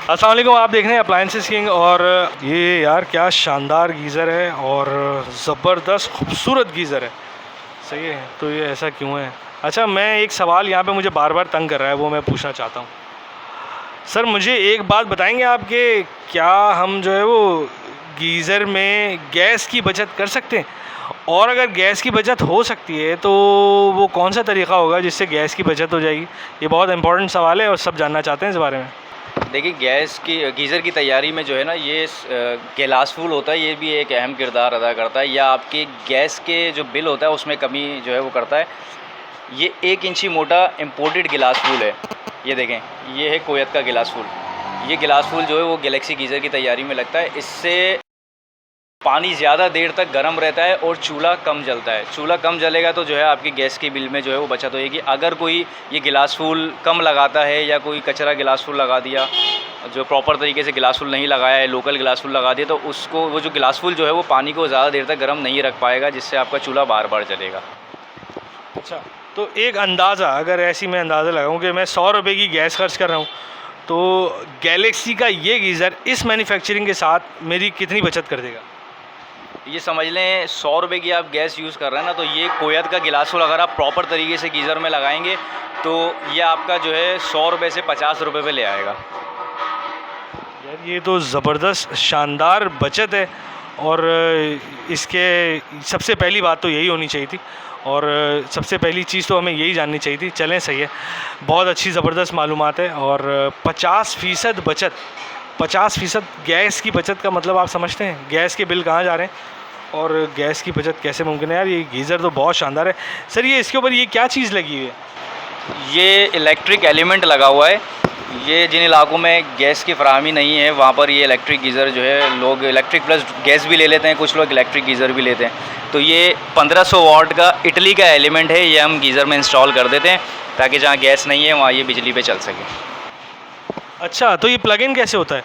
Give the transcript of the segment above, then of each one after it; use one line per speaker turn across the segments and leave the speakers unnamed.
अस्सलाम वालेकुम, आप देख रहे हैं अप्लायंसेस किंग। और ये यार क्या शानदार गीज़र है और ज़बरदस्त खूबसूरत गीज़र है। सही है, तो ये ऐसा क्यों है? अच्छा, मैं एक सवाल यहाँ पे मुझे बार बार तंग कर रहा है, वो मैं पूछना चाहता हूँ। सर मुझे एक बात बताएंगे आप कि क्या हम जो है वो गीज़र में गैस की बचत कर सकते हैं? और अगर गैस की बचत हो सकती है तो वो कौन सा तरीका होगा जिससे गैस की बचत हो जाएगी? ये बहुत इंपॉर्टेंट सवाल है और सब जानना चाहते हैं इस बारे में।
देखिए, गैस की गीज़र की तैयारी में जो है ना, ये गिलास फुल होता है, ये भी एक अहम किरदार अदा करता है, या आपके गैस के जो बिल होता है उसमें कमी जो है वो करता है। ये 1 इंची मोटा इम्पोर्टेड गिलास फुल है। ये देखें, ये है कोयत का गिलास फुल। ये गिलास फुल जो है वो गैलेक्सी गीज़र की तैयारी में लगता है। इससे पानी ज़्यादा देर तक गर्म रहता है और चूल्हा कम जलता है। चूल्हा कम जलेगा तो जो है आपकी गैस के बिल में जो है वो बचत होएगी। अगर कोई ये गिलास फुल कम लगाता है या कोई कचरा गिलास फुल लगा दिया, जो प्रॉपर तरीके से गिलास फुल नहीं लगाया है, लोकल गिलास फुल लगा दिया, तो उसको वो जो गिलास फुल जो है वो पानी को ज़्यादा देर तक गर्म नहीं रख पाएगा, जिससे आपका चूल्हा बार बार जलेगा।
अच्छा, तो एक अंदाज़ा, अगर ऐसी मैं अंदाज़ा लगाऊं कि मैं 100 रुपये की गैस खर्च कर रहा हूं, तो गैलेक्सी का ये गीज़र इस मैन्युफैक्चरिंग के साथ मेरी कितनी बचत कर देगा?
ये समझ लें 100 रुपये की आप गैस यूज़ कर रहे हैं ना, तो ये कोयत का गिलास फुल अगर आप प्रॉपर तरीके से गीज़र में लगाएंगे तो ये आपका जो है 100 रुपये से 50 रुपये पे ले आएगा।
यार ये तो ज़बरदस्त शानदार बचत है। और इसके सबसे पहली बात तो यही होनी चाहिए थी, और सबसे पहली चीज़ तो हमें यही जाननी चाहिए थी। चलें, सही है, बहुत अच्छी ज़बरदस्त मालूमात है। और 50% बचत, 50% गैस की बचत का मतलब आप समझते हैं गैस के बिल कहाँ जा रहे हैं और गैस की बचत कैसे मुमकिन है? यार ये गीज़र तो बहुत शानदार है। सर ये इसके ऊपर ये क्या चीज़ लगी हुई है?
ये इलेक्ट्रिक एलिमेंट लगा हुआ है। ये जिन इलाकों में गैस की फराहमी नहीं है वहाँ पर ये इलेक्ट्रिक गीज़र जो है, लोग इलेक्ट्रिक प्लस गैस भी ले लेते हैं, कुछ लोग इलेक्ट्रिक गीज़र भी लेते हैं। तो ये 1500 वाट का इटली का एलिमेंट है, ये हम गीज़र में इंस्टॉल कर देते हैं ताकि जहाँ गैस नहीं है वहाँ ये बिजली पे चल सके।
अच्छा, तो ये प्लग इन कैसे होता है?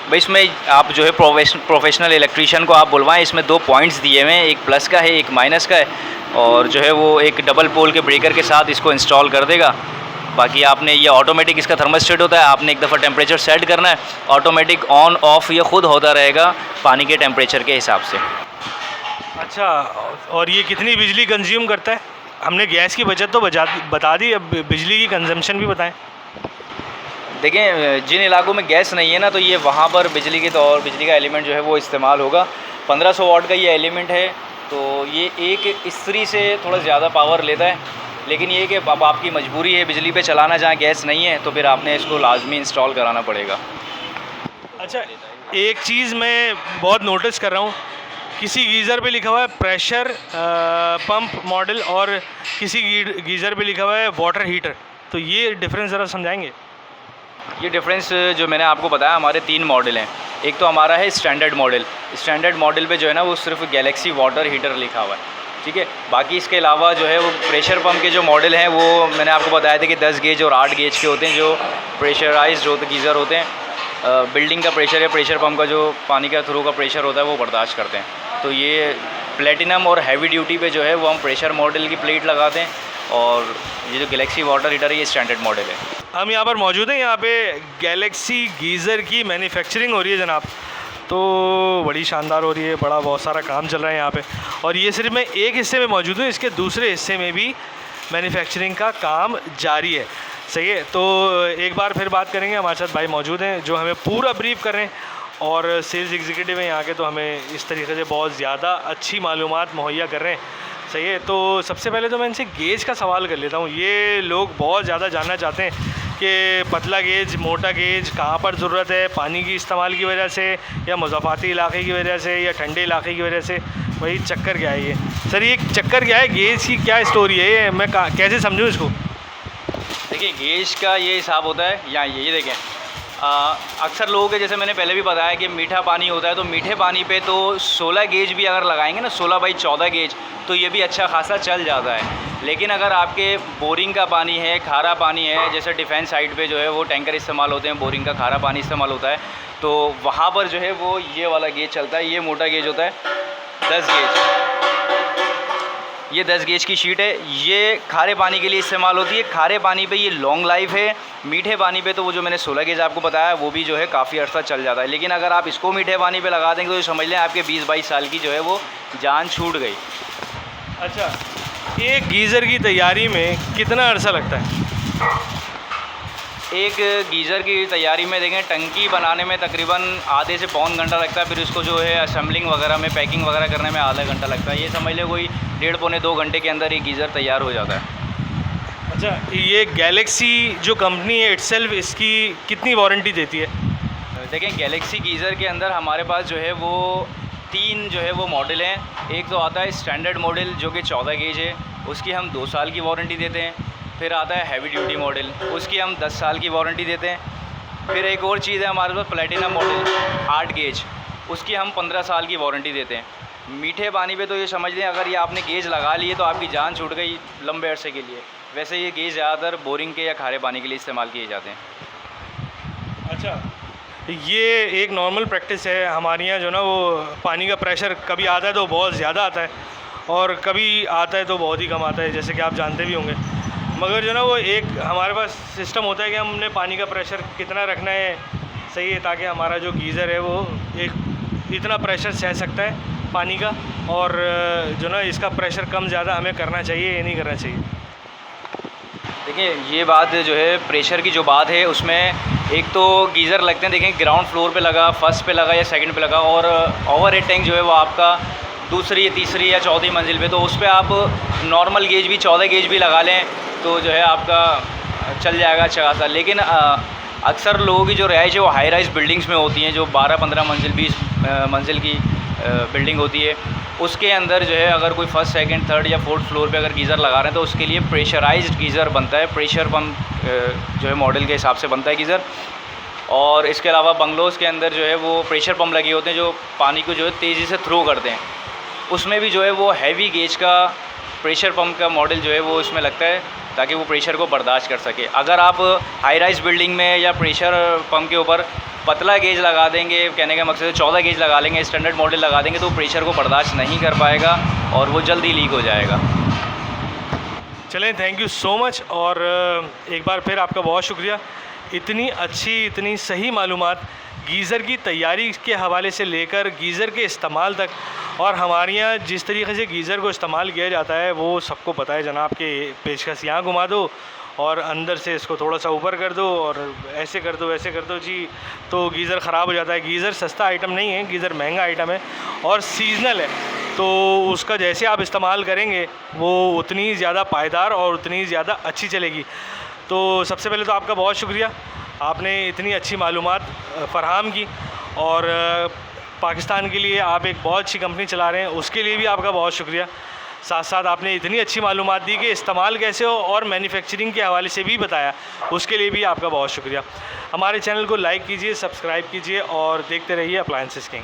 भाई इसमें आप जो है प्रोफेशनल इलेक्ट्रीशियन को आप बुलवाएं। इसमें 2 पॉइंट्स दिए हुए हैं, एक प्लस का है, एक माइनस का है, और जो है वो एक डबल पोल के ब्रेकर के साथ इसको इंस्टॉल कर देगा। बाकी आपने ये ऑटोमेटिक इसका थर्मोस्टेट होता है, आपने एक दफ़ा टेम्परेचर सेट करना है, ऑटोमेटिक ऑन ऑफ ये खुद होता रहेगा पानी के टेम्परेचर के हिसाब से।
अच्छा, और ये कितनी बिजली कंज्यूम करता है? हमने गैस की बचत तो बता दी, अब बिजली की कंजम्पशन भी बताएं।
देखें, जिन इलाकों में गैस नहीं है ना, तो ये वहाँ पर बिजली का एलिमेंट जो है वो इस्तेमाल होगा। 1500 वाट का ये एलिमेंट है, तो ये एक इस्त्री से थोड़ा ज़्यादा पावर लेता है, लेकिन ये कि अब आपकी मजबूरी है बिजली पे चलाना, जहाँ गैस नहीं है तो फिर आपने इसको लाजमी इंस्टॉल कराना पड़ेगा।
अच्छा, एक चीज़ मैं बहुत नोटिस कर रहा हूँ, किसी गीज़र पे लिखा हुआ है प्रेशर पंप मॉडल और किसी गीज़र पे लिखा हुआ है वाटर हीटर, तो ये डिफरेंस ज़रा समझाएंगे?
ये डिफरेंस जो मैंने आपको बताया, हमारे 3 मॉडल हैं। एक तो हमारा है स्टैंडर्ड मॉडल। स्टैंडर्ड मॉडल पे जो है ना वो सिर्फ गैलेक्सी वाटर हीटर लिखा हुआ है, ठीक है। बाकी इसके अलावा जो है वो प्रेशर पंप के जो मॉडल हैं वो मैंने आपको बताया था कि 10 गेज और 8 गेज के होते हैं, जो प्रेशराइज्ड गीज़र होते हैं। बिल्डिंग का प्रेशर या प्रेशर पंप का जो पानी का थ्रू का प्रेशर होता है वो बर्दाश्त करते हैं। तो ये प्लेटिनम और हैवी ड्यूटी पे जो है वो हम प्रेशर मॉडल की प्लेट लगाते हैं, और ये जो गैलेक्सी वाटर हीटर है ये स्टैंडर्ड मॉडल है।
हम यहाँ पर मौजूद हैं, यहाँ पे गैलेक्सी गीज़र की मैन्युफैक्चरिंग हो रही है जनाब, तो बड़ी शानदार हो रही है, बड़ा बहुत सारा काम चल रहा है यहाँ पे। और ये सिर्फ मैं एक हिस्से में मौजूद हूँ, इसके दूसरे हिस्से में भी मैन्युफैक्चरिंग का काम जारी है। सही है, तो एक बार फिर बात करेंगे। हमारे साथ भाई मौजूद हैं जो हमें पूरा ब्रीफ कर रहे हैं, और सेल्स एग्जीक्यूटिव हैं यहाँ के, तो हमें इस तरीके से बहुत ज़्यादा अच्छी मालूमात मुहैया कर रहे हैं। सही है, तो सबसे पहले तो मैं इनसे गेज का सवाल कर लेता हूँ। ये लोग बहुत ज़्यादा जानना चाहते हैं कि पतला गेज, मोटा गेज कहाँ पर ज़रूरत है, पानी की इस्तेमाल की वजह से या मुज़ाफ़ाती इलाके की वजह से या ठंडे इलाके की वजह से, वही चक्कर क्या है ये? सर ये चक्कर क्या है, गेज की क्या स्टोरी है ये, मैं कैसे समझूँ इसको?
देखिए, गेज का ये हिसाब होता है, या ये देखें, अक्सर लोगों के, जैसे मैंने पहले भी बताया कि मीठा पानी होता है, तो मीठे पानी पे तो 16 गेज भी अगर लगाएंगे ना, 16 बाई 14 गेज, तो ये भी अच्छा खासा चल जाता है। लेकिन अगर आपके बोरिंग का पानी है, खारा पानी है, जैसे डिफेंस साइड पे जो है वो टैंकर इस्तेमाल होते हैं, बोरिंग का खारा पानी इस्तेमाल होता है, तो वहाँ पर जो है वो ये वाला गेज चलता है। ये मोटा गेज होता है, 10 गेज। ये 10 गेज की शीट है। ये खारे पानी के लिए इस्तेमाल होती है। खारे पानी पे ये लॉन्ग लाइफ है। मीठे पानी पे तो वो जो मैंने 16 गेज आपको बताया वो भी जो है काफ़ी अर्सा चल जाता है। लेकिन अगर आप इसको मीठे पानी पे लगा देंगे तो ये समझ लें आपके 20-22 साल की जो है वो जान छूट गई।
अच्छा, एक गीज़र की तैयारी में कितना अरसा लगता है?
एक गीज़र की तैयारी में देखें, टंकी बनाने में तकरीबन आधे से पौन घंटा लगता है। फिर इसको जो है असेंबलिंग वगैरह में, पैकिंग वगैरह करने में आधा घंटा लगता है। ये समझ ले कोई 1.5-2 घंटे के अंदर ये गीज़र तैयार हो जाता है।
अच्छा, ये गैलेक्सी जो कंपनी है इटसेल्फ, इसकी कितनी वारंटी देती है?
देखें, गैलेक्सी गीज़र के अंदर हमारे पास जो है वो 3 जो है वो मॉडल हैं। एक तो आता है स्टैंडर्ड मॉडल जो कि 14 गेज है, उसकी हम 2 साल की वारंटी देते हैं। फिर आता है हैवी ड्यूटी मॉडल, उसकी हम 10 साल की वारंटी देते हैं। फिर एक और चीज़ है हमारे पास प्लेटिनम मॉडल 8 गेज, उसकी हम 15 साल की वारंटी देते हैं। मीठे पानी पे तो ये समझ लें अगर ये आपने गेज लगा लिए तो आपकी जान छूट गई लंबे अरसे के लिए। वैसे ये गेज ज़्यादातर बोरिंग के या खारे पानी के लिए इस्तेमाल किए जाते हैं।
अच्छा, ये एक नॉर्मल प्रैक्टिस है हमारे यहाँ जो ना, वो पानी का प्रेशर कभी आता है तो बहुत ज़्यादा आता है और कभी आता है तो बहुत ही कम आता है, जैसे कि आप जानते भी होंगे। मगर जो ना वो एक हमारे पास सिस्टम होता है कि हमने पानी का प्रेशर कितना रखना है सही है, ताकि हमारा जो गीज़र है वो एक इतना प्रेशर सह सकता है पानी का, और जो ना इसका प्रेशर कम ज़्यादा हमें करना चाहिए या नहीं करना चाहिए।
देखिए, ये बात जो है प्रेशर की जो बात है उसमें एक तो गीज़र लगते हैं, देखें ग्राउंड फ्लोर पे लगा, फर्स्ट पे लगा या सेकंड पे लगा, और ओवरहेड टैंक जो है वो आपका दूसरी, तीसरी या चौथी मंजिल पे, तो उस पर आप नॉर्मल गेज भी 14 गेज भी लगा लें तो जो है आपका चल जाएगा अच्छा खासा। लेकिन अक्सर लोगों की जो रिहाइश है वो हाई राइज बिल्डिंग्स में होती हैं, जो 12-15 मंजिल 20 मंजिल की बिल्डिंग होती है। उसके अंदर जो है अगर कोई फर्स्ट, सेकंड, थर्ड या फोर्थ फ्लोर पे अगर गीज़र लगा रहे हैं तो उसके लिए प्रेशराइज्ड गीज़र बनता है। प्रेशर पम्प जो है मॉडल के हिसाब से बनता है गीज़र। और इसके अलावा बंगलोज़ के अंदर जो है वो प्रेशर पम्प लगे होते हैं जो पानी को जो है तेज़ी से थ्रो करते हैं। उसमें भी जो है वो हैवी गेज का प्रेशर पम्प का मॉडल जो है वो इसमें लगता है ताकि वो प्रेशर को बर्दाश्त कर सके। अगर आप हाई राइज बिल्डिंग में या प्रेशर पम्प के ऊपर पतला गेज लगा देंगे, कहने का मकसद है 14 गेज लगा लेंगे, स्टैंडर्ड मॉडल लगा देंगे, तो प्रेशर को बर्दाश्त नहीं कर पाएगा और वो जल्दी लीक हो जाएगा।
चलें, थैंक यू सो मच, और एक बार फिर आपका बहुत शुक्रिया। इतनी अच्छी, इतनी सही मालूमात गीज़र की तैयारी के हवाले से लेकर गीज़र के इस्तेमाल तक, और हमारे यहाँ जिस तरीके से गीज़र को इस्तेमाल किया जाता है वो सबको पता है जनाब। के पेचकस यहाँ घुमा दो और अंदर से इसको थोड़ा सा ऊपर कर दो और ऐसे कर दो, ऐसे कर दो जी, तो गीज़र ख़राब हो जाता है। गीज़र सस्ता आइटम नहीं है, गीज़र महंगा आइटम है और सीज़नल है, तो उसका जैसे आप इस्तेमाल करेंगे वो उतनी ज़्यादा पायदार और उतनी ज़्यादा अच्छी चलेगी। तो सबसे पहले तो आपका बहुत शुक्रिया, आपने इतनी अच्छी मालूमात फ़राहम की, और पाकिस्तान के लिए आप एक बहुत अच्छी कंपनी चला रहे हैं, उसके लिए भी आपका बहुत शुक्रिया। साथ साथ आपने इतनी अच्छी मालूमात दी कि इस्तेमाल कैसे हो और मैन्युफैक्चरिंग के हवाले से भी बताया, उसके लिए भी आपका बहुत शुक्रिया। हमारे चैनल को लाइक कीजिए, सब्सक्राइब कीजिए और देखते रहिए अप्लायंसेस किंग।